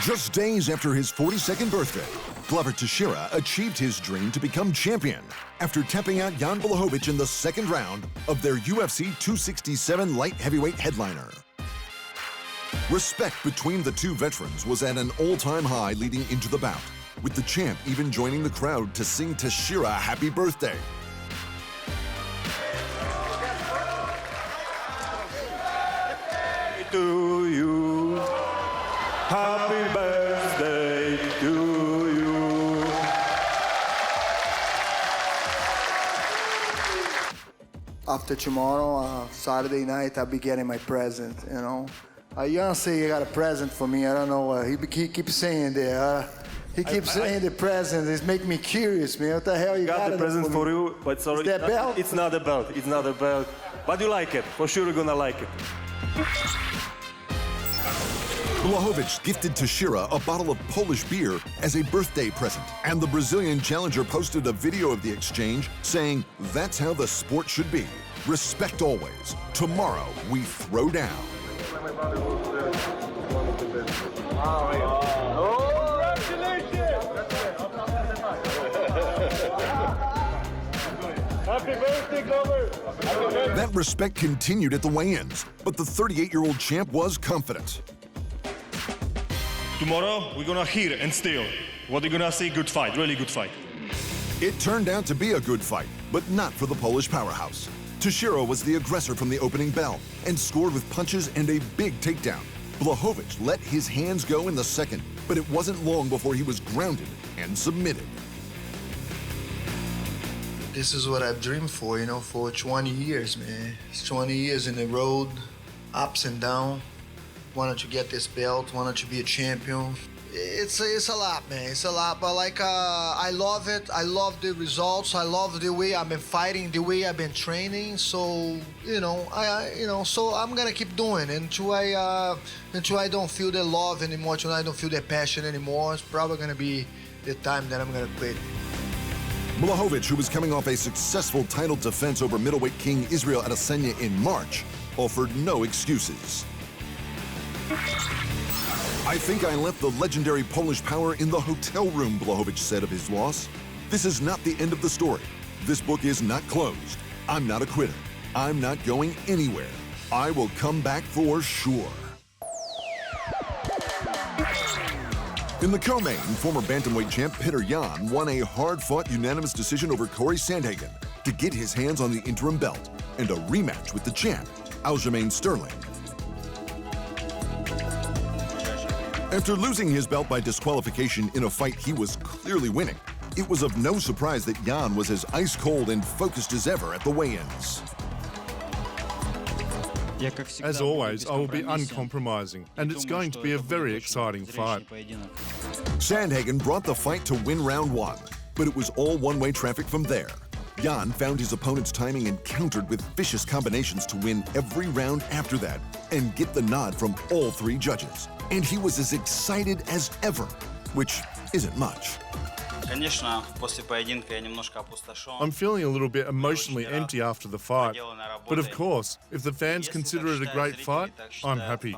Just days after his 42nd birthday, Glover Teixeira achieved his dream to become champion after tapping out Jan Blachowicz in the second round of their UFC 267 light heavyweight headliner. Respect between the two veterans was at an all-time high leading into the bout, with the champ even joining the crowd to sing Teixeira happy birthday. To you, happy birthday to you. After tomorrow, Saturday night, I'll be getting my present, you know. Jan say he got a present for me. I don't know what. He keeps saying there. He keeps saying the present. It's making me curious, man. What the hell you got the present for you, but sorry, is that belt? It's not a belt. It's not a belt. But you like it. For sure you're gonna like it. Blachowicz gifted Teixeira a bottle of Polish beer as a birthday present, and the Brazilian challenger posted a video of the exchange saying, "That's how the sport should be. Respect always. Tomorrow we throw down." Happy birthday, Glover! That respect continued at the weigh-ins, but the 38-year-old champ was confident. Tomorrow, we're gonna hear and steal. What you're gonna see, good fight, really good fight. It turned out to be a good fight, but not for the Polish powerhouse. Teixeira was the aggressor from the opening bell and scored with punches and a big takedown. Blachowicz let his hands go in the second, but it wasn't long before he was grounded and submitted. This is what I've dreamed for, you know, for 20 years, man. It's 20 years in the road, ups and downs. Wanted to get this belt, wanted to be a champion. It's a lot, man. It's a lot, but like I love it. I love the results. I love the way I've been fighting, the way I've been training. So so I'm gonna keep doing it until I don't feel the love anymore, until I don't feel the passion anymore. It's probably gonna be the time that I'm gonna quit. Blachowicz, who was coming off a successful title defense over middleweight king Israel Adesanya in March, offered no excuses. "I think I left the legendary Polish power in the hotel room," Blachowicz said of his loss. "This is not the end of the story. This book is not closed. I'm not a quitter. I'm not going anywhere. I will come back for sure." In the co-main, former bantamweight champ Petr won a hard-fought unanimous decision over Corey Sandhagen to get his hands on the interim belt and a rematch with the champ, Aljamain Sterling. After losing his belt by disqualification in a fight he was clearly winning, it was of no surprise that Jan was as ice-cold and focused as ever at the weigh-ins. As always, I will be uncompromising, and it's going to be a very exciting fight. Sandhagen brought the fight to win round one, but it was all one-way traffic from there. Jan found his opponent's timing and countered with vicious combinations to win every round after that and get the nod from all three judges. And he was as excited as ever, which isn't much. I'm feeling a little bit emotionally empty after the fight, but of course, if the fans consider it a great fight, I'm happy.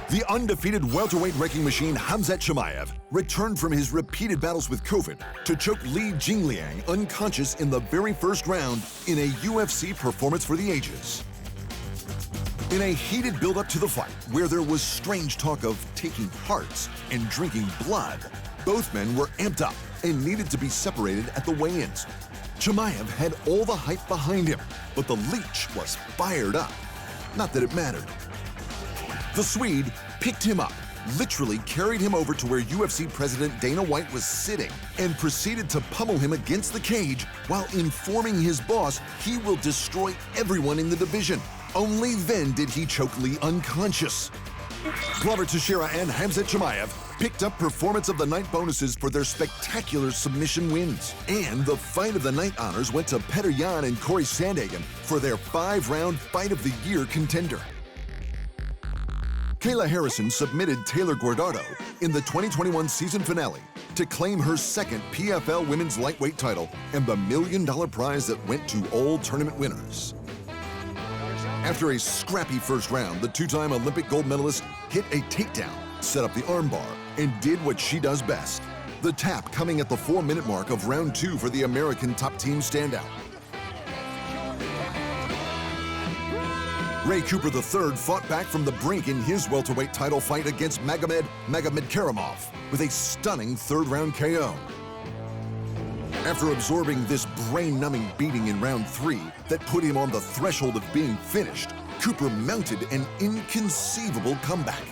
The undefeated welterweight wrecking machine Khamzat Chimaev returned from his repeated battles with COVID to choke Li Jingliang unconscious in the very first round in a UFC performance for the ages. In a heated build-up to the fight, where there was strange talk of taking hearts and drinking blood, both men were amped up and needed to be separated at the weigh-ins. Chimaev had all the hype behind him, but the leech was fired up. Not that it mattered. The Swede picked him up, literally carried him over to where UFC President Dana White was sitting, and proceeded to pummel him against the cage while informing his boss he will destroy everyone in the division. Only then did he choke Lee unconscious. Glover Teixeira and Khamzat Chimaev picked up Performance of the Night bonuses for their spectacular submission wins. And the Fight of the Night honors went to Petr and Corey Sandhagen for their 5-round Fight of the Year contender. Kayla Harrison submitted Taylor Guardado in the 2021 season finale to claim her second PFL Women's Lightweight title and the $1 million prize that went to all tournament winners. After a scrappy first round, the two-time Olympic gold medalist hit a takedown, set up the armbar, and did what she does best. The tap coming at the 4-minute mark of round 2 for the American top team standout. Ray Cooper III fought back from the brink in his welterweight title fight against Magomed Karamov with a stunning third-round KO. After absorbing this brain-numbing beating in round 3 that put him on the threshold of being finished, Cooper mounted an inconceivable comeback.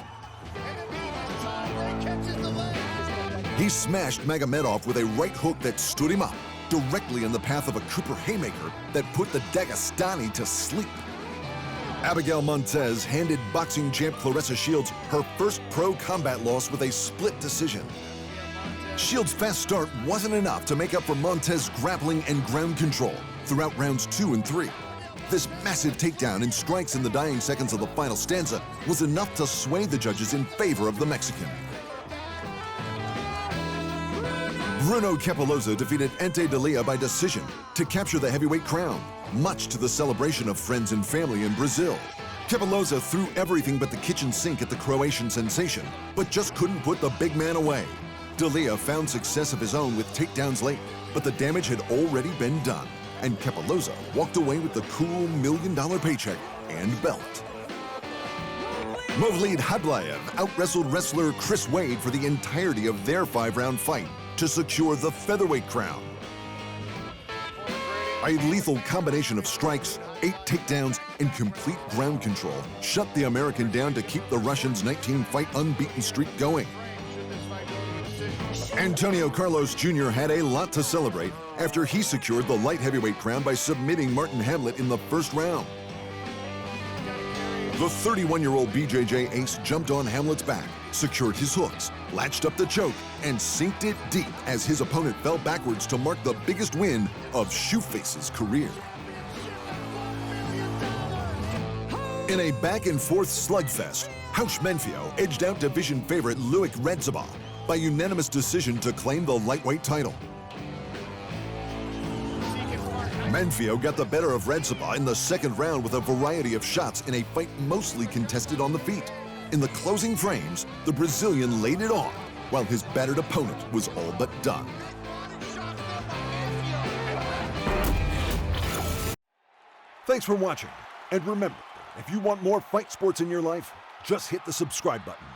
He smashed Magomedov with a right hook that stood him up, directly in the path of a Cooper haymaker that put the Dagestani to sleep. Abigail Montez handed boxing champ Claressa Shields her first pro combat loss with a split decision. Shields' fast start wasn't enough to make up for Montez's grappling and ground control throughout rounds 2 and 3. This massive takedown and strikes in the dying seconds of the final stanza was enough to sway the judges in favor of the Mexican. Bruno Capoloza defeated Ante Delia by decision to capture the heavyweight crown, much to the celebration of friends and family in Brazil. Capoloza threw everything but the kitchen sink at the Croatian sensation, but just couldn't put the big man away. Delia found success of his own with takedowns late, but the damage had already been done, and Capoloza walked away with the cool $1 million paycheck and belt. Movlid Hadlaev out-wrestled wrestler Chris Wade for the entirety of their 5-round fight to secure the featherweight crown. A lethal combination of strikes, 8 takedowns, and complete ground control shut the American down to keep the Russian's 19-fight unbeaten streak going. Antonio Carlos Jr. had a lot to celebrate after he secured the light heavyweight crown by submitting Martin Hamlet in the first round. The 31-year-old BJJ ace jumped on Hamlet's back, secured his hooks, latched up the choke, and sinked it deep as his opponent fell backwards to mark the biggest win of Shoeface's career. In a back-and-forth slugfest, Hausch Menfio edged out division favorite Luik Redzaba by unanimous decision to claim the lightweight title. Menfio got the better of Redzaba in the second round with a variety of shots in a fight mostly contested on the feet. In the closing frames, the Brazilian laid it on, while his battered opponent was all but done. Thanks for watching, and remember, if you want more fight sports in your life, just hit the subscribe button.